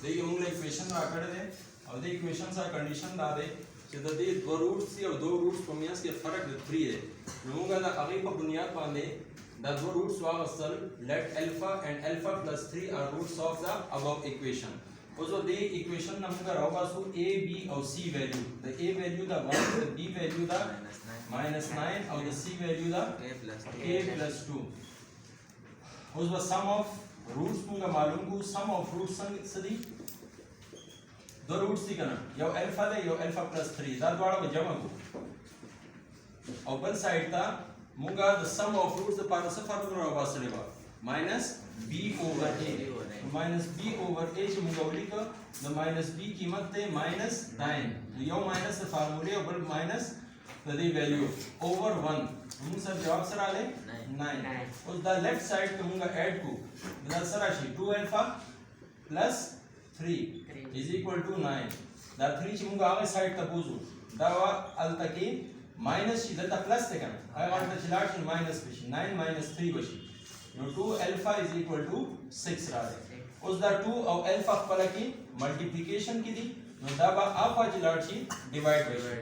देखिए मोंगला इक्वेशन राकड़े दे और दे इक्वेशन सा कंडीशन दा दे چې د دې دوه روټس او دوه روټس په میانس کې فرق د 3 دی نو موږ دا هغه په بنیاد باندې دا دوه روټس واغستل let alpha and alpha plus 3 are roots of the above equation اوس د equation نه موږ راوباسو a b او c value د a value دا 1 د b value دا -9 او د c value دا a plus 2 اوس به sum of roots موږ معلوم کو sum of roots څه دي दो roots थी करना यो alpha दे यो alpha plus 3 दा द्वारा में जमा को और बल साइड था मुंगा द सम ऑफ रूट्स द पावर से फार्मूला रा वासले बा minus b over a minus b over a से मुंगा वली का द माइनस b कीमत थे -9 तो यो माइनस द फार्मूले और बल माइनस द वैल्यू ओवर 1 हम सब जवाब सर आले 9 उस द लेफ्ट साइड पे मुंगा ऐड को द सर राशि 2 alpha plus 3 is equal to 9 दा 3 ची मुंगा आगे साइड तक पूछो दावा अल तक माइनस ची दता प्लस ते करना आगे वाला चिलाट माइनस बची 9 minus 3 बची नो 2 अल्फा is equal to 6 रहा उस दा 2 और अल्फा पर की मल्टीप्लिकेशन की दी नो दावा अल्फा चिलाट ची डिवाइड बची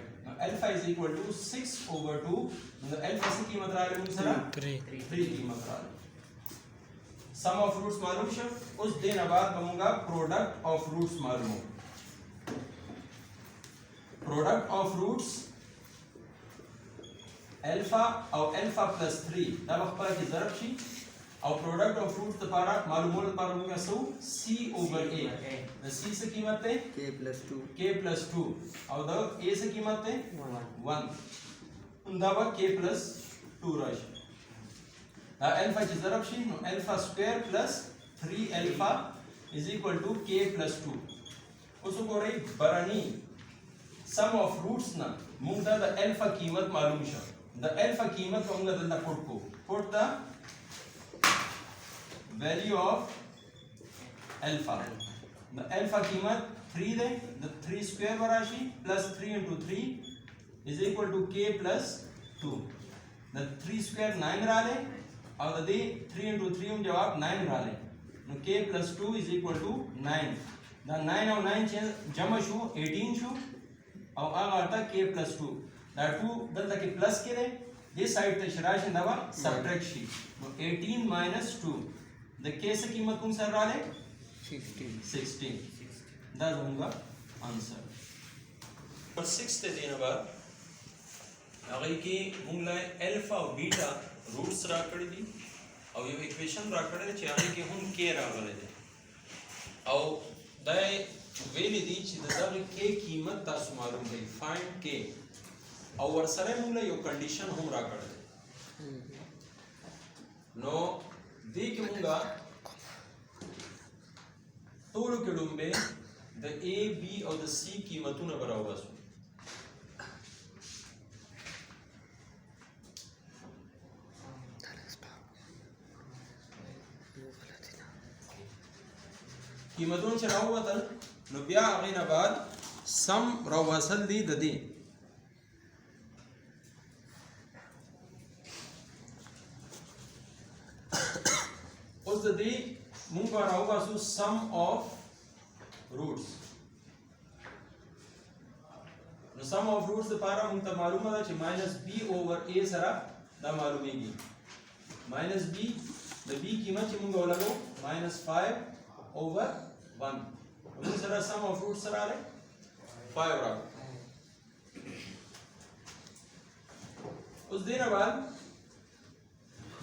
alpha is equal to 6 over 2 नो अल्फा से कीमत रहा है मुझे 3 कीमत रहा है सम ऑफ रूट्स मालूम शो उस दिन बाद बनूंगा प्रोडक्ट ऑफ रूट्स मालूम हो प्रोडक्ट ऑफ रूट्स अल्फा और अल्फा प्लस 3 दा वक्त की ज़रब शी और प्रोडक्ट ऑफ रूट्स दोबारा मालूम हो दोबारा बनूंगा सो c ओवर a द c से कीमत है k plus 2 और द a से कीमत है 1 उनदावा k plus 2 राशि अल्फा की ज़रब शी नो alpha square plus 3 alpha is equal to k plus 2 उसको को रही बरानी सम ऑफ रूट्स ना मुंगा द अल्फा कीमत मालूम शा द अल्फा कीमत मुंगा द put the value of alpha द अल्फा कीमत 3 दे द 3 स्क्वायर बराशी plus 3 into 3 is equal to k plus 2 द 3 स्क्वायर 9 रहा ले और दे 3 into 3 हम जवाब 9 रहा ले नो k plus 2 is equal to 9 द 9 और 9 जमा शू 18 शू और आगे आता k plus 2 द 2 दल तक प्लस के दे दिस साइड ते शराश दवा subtract she know 18 minus 2 the k से कीमत कौन सा रहा ले 16 दा दूंगा आंसर पर 6 ते देना बाद अगर की मुंगला अल्फा और बीटा रूट्स राकड़ी दी और ये इक्वेशन राकड़े दे चाहे कि हम के रागले दे और दाय वेली दी ची दा के कीमत तासु मालूम है फाइंड के और वरसरे मुंगला यो कंडीशन हम राकड़े दे नो दी कि मुंगा तोड़ो के डुम्बे द a b और द c कीमतों न बराबर सु कीमतों से राव वतन नुबिया अगीन बाद सम राव वसल दी ददी उस ददी मुंग का राव वासु सम ऑफ रूट्स नो सम ऑफ रूट्स द पारा मुंग ता मालूम है कि -b ओवर a सरा दा मालूम है की -b द b कीमत ची मुंग लगो -5 over 1 उन सरा सम ऑफ रूट्स सरा ले 5 रहा उस दिन बाद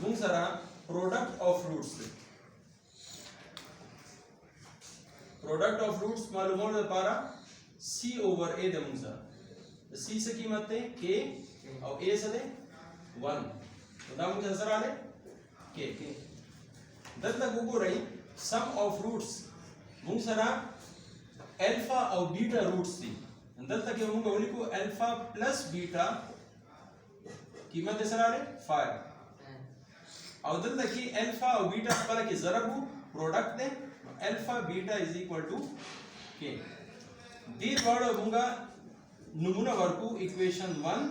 मुंग सरा प्रोडक्ट ऑफ रूट्स मालूम हो पारा c over a दे मुंग सरा c से कीमत है k और a से दे 1 तो दा मुंग सरा ले k दल तक वो रही सम ऑफ रूट्स मुंग सरा अल्फा और बीटा रूट्स थी अंदर तक ये मुंग ओली को अल्फा प्लस बीटा कीमत सरा रे 5 और दल तक की अल्फा और बीटा पर की ज़रब प्रोडक्ट दे alpha beta is equal to k दी वर्ड मुंगा नमूना वर्कु इक्वेशन 1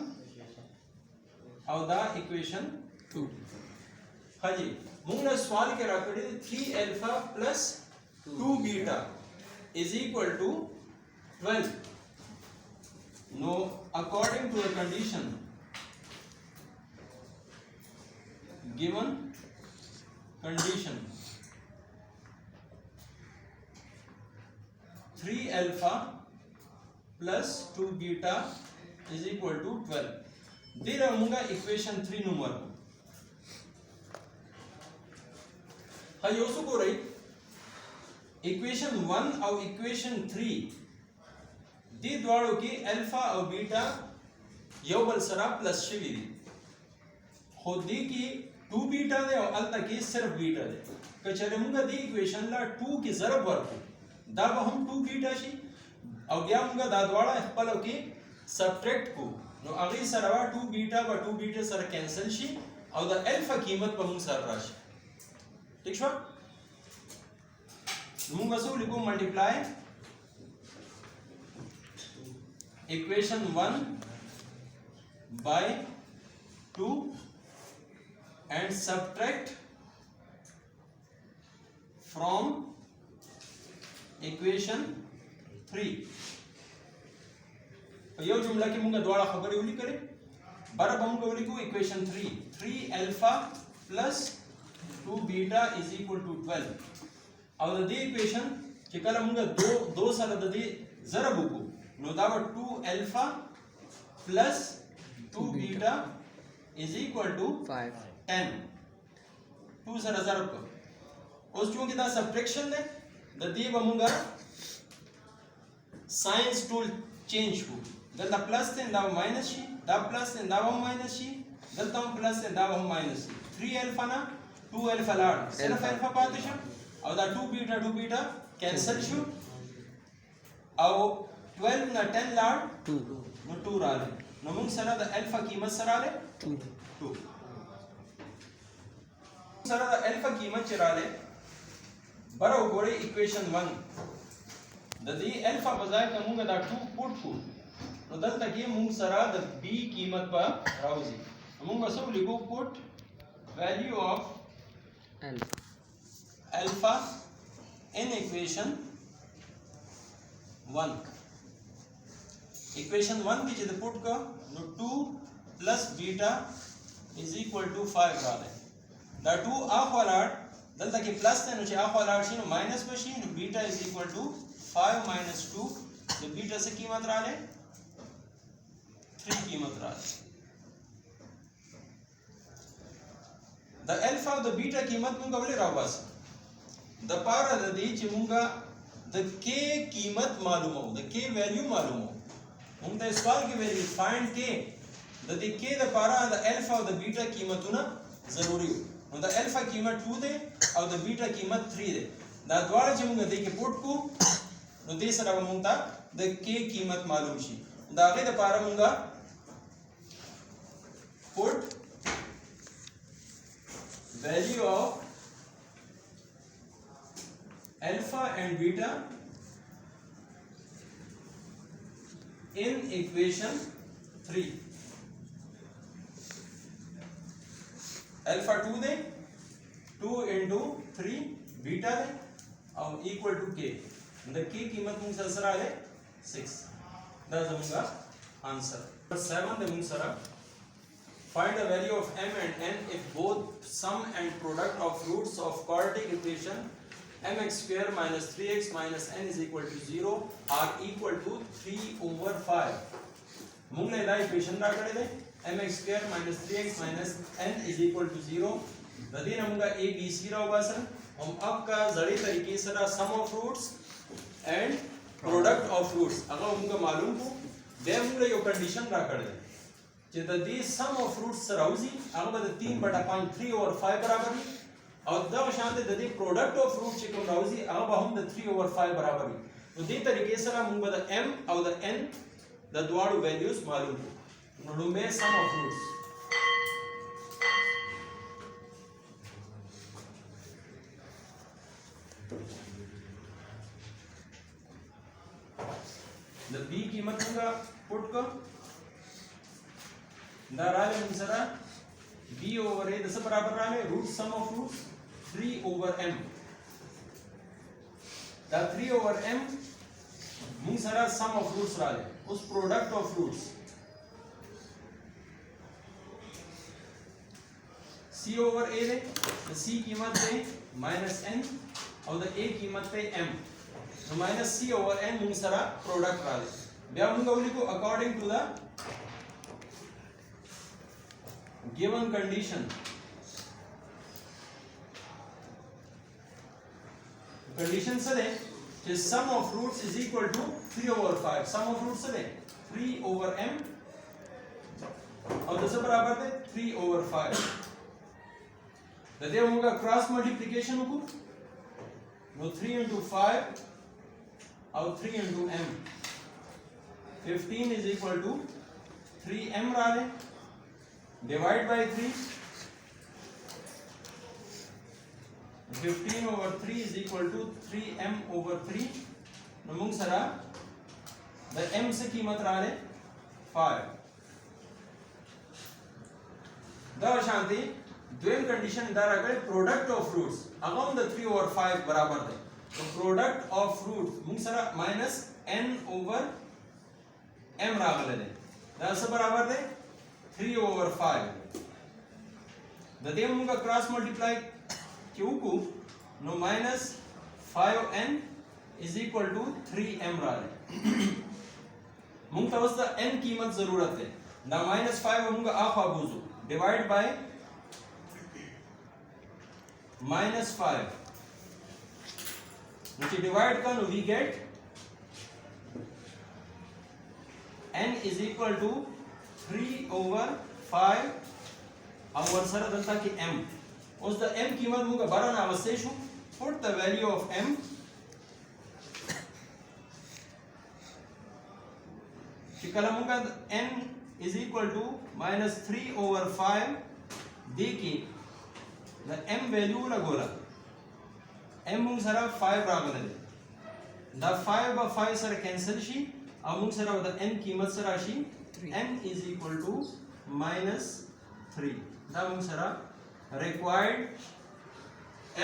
और दा इक्वेशन 2 हाजी मुंगना सवाल के राकड़ी 3 alpha plus 2 beta is equal to 12. Now according to the condition given condition 3 alpha plus 2 beta is equal to 12. दे रहूंगा इक्वेशन 3 नंबर हाँ योसु को रही इक्वेशन 1 और इक्वेशन 3 दी द्वारों की अल्फा और बीटा योबल सरा प्लस शिवी खुदी की 2 बीटा दे और अल्ता की सिर्फ बीटा दे कचरे मुंगा दी इक्वेशन ला 2 की जरब वर्क दाब हम 2 बीटा शी और गया मुंगा दादवाड़ा पलो की सब्ट्रैक्ट को नो अगली सरवा 2 बीटा सर कैंसिल शी और द अल्फा कीमत पर मुंग सर राशि ठीक शो मुंगा सो लिखो multiply equation 1 by 2 and subtract from equation 3. यो जुमला की मुंगा द्वारा खबर उली करे बरा बमुंगा उली को equation 3 alpha plus 2 beta is equal to 12 और द इक्वेशन के कल मुंगा दो साल द जरा बुको नो दावा 2 alpha plus 2 beta is equal to 10 2 साल जरा को उस चूंकि दा सब्ट्रैक्शन ने द दी बमुंगा साइंस टूल चेंज को गलता प्लस थे दाव माइनस शी दा प्लस थे दाव माइनस शी गलता हम प्लस थे दाव माइनस शी 3 अल्फा ना 2 अल्फा लाड सिर्फ अल्फा पाते शो और दा 2 बीटा कैंसिल शो और 12 ना 10 लाड 2 नो 2 राले नो मुंग सरा दा अल्फा कीमत सरा ले 2 सरा दा अल्फा कीमत चरा ले बरा गोरे इक्वेशन 1 द दी अल्फा बजाय का मुंगा दा 2 पुट को नो दल तक ये मुंग सरा द बी कीमत पर राउजी मुंगा सब लिखो put value of alpha in equation 1 equation 1 की जब पुट का नो 2 plus beta is equal to 5 राले दा 2 आफ वाला दल तक प्लस थे नो आफ वाला शी नो माइनस पर शी नो beta is equal to 5 minus 2 तो बीटा से कीमत राले 3 कीमत राले द अल्फा द बीटा कीमत मुंगा बोले रावास द पारा द दी च मुंगा द के कीमत मालूम हो द के वैल्यू मालूम हो मुंगा सवाल की वैल्यू फाइंड के द दी के द पारा द अल्फा द बीटा कीमत ना जरूरी हो द अल्फा कीमत 2 दे और द बीटा कीमत 3 दे द द्वारा च मुंगा दे के पुट को नो दे सरा मुंगा द के कीमत मालूम शी द आगे द पारा मुंगा put value of alpha and beta in equation 3 alpha 2 दे 2 into 3 बीटा दे और इक्वल टू के द की कीमत मुंग सरा है 6 द जमुंगा आंसर 7 द मुंग सरा find the value of m and n if both sum and product of roots of quadratic equation mx square minus 3x minus n is equal to 0 are equal to 3 over 5 मुंग ले दा equation दा करे दे mx square minus 3x minus n is equal to 0 नदी नमुंगा a b c रा होगा sir हम अब का जड़ी तरीके से रा sum of roots and product of roots अगर हमको मालूम हो दे हमको यो कंडीशन रा कर दे जे द दी सम ऑफ रूट्स सराउजी अगर द 3/5 3 over 5 बराबर है और द शांत द दी प्रोडक्ट ऑफ रूट चे को राउजी अगर हम द 3 over 5 बराबर है तो दे तरीके से हम द m और द n द द्वार वैल्यूज मालूम हो नो में सम ऑफ रूट्स द b कीमत होगा पुट को द राले मुंसरा b over a दस बराबर राले root sum of roots 3 over m دا 3/m موږ سره sum of roots راځي اوس product of roots c over a ده د c قیمت ده -n او د a قیمت ده m نو -c over n موږ سره product راځي بیا موږ ولیکو according to the given condition condition څه ده چې sum of roots is equal to 3/5 sum of roots څه ده 3/m او د څه برابر ده 3/5 د دې موږ کراس ملټیپلیکیشن وکړو نو 3 into 5 او 3 into m 15 is equal to 3m راځي divide by 3 15 over 3 is equal to 3m over 3 نو موږ سره د m څه قیمت راځي 5 دا شانتي دویم کنډیشن دا راغلی پروډکټ اف روټس هغه هم د 3/5 برابر دی نو پروډکټ اف روټس موږ سره -n over m راغلی دی دا څه برابر دی 3/5 د دې موږ کراس ملټیپلای کیوکو نو -5n is equal to 3m راځي موږ ته اوس د n قیمت ضرورت دی دا -5 موږ اخوا بوزو divide by -5 which divide ka no we get n is equal to 3/5 او ورسره دلته کې m اوس د m قیمت موږ باران اوسې شو put the value of m چې کله موږ n is equal to -3/5 دی کې د m value لګولا m موږ سره 5 راغلی دا 5 به 5 سره کینسل شي او موږ سره د n قیمت سره شي n is equal to -3 دا موږ سره required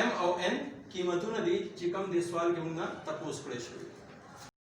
m او n قیمتونه دي چې کوم د سوال کې موږ تاسو کړی شو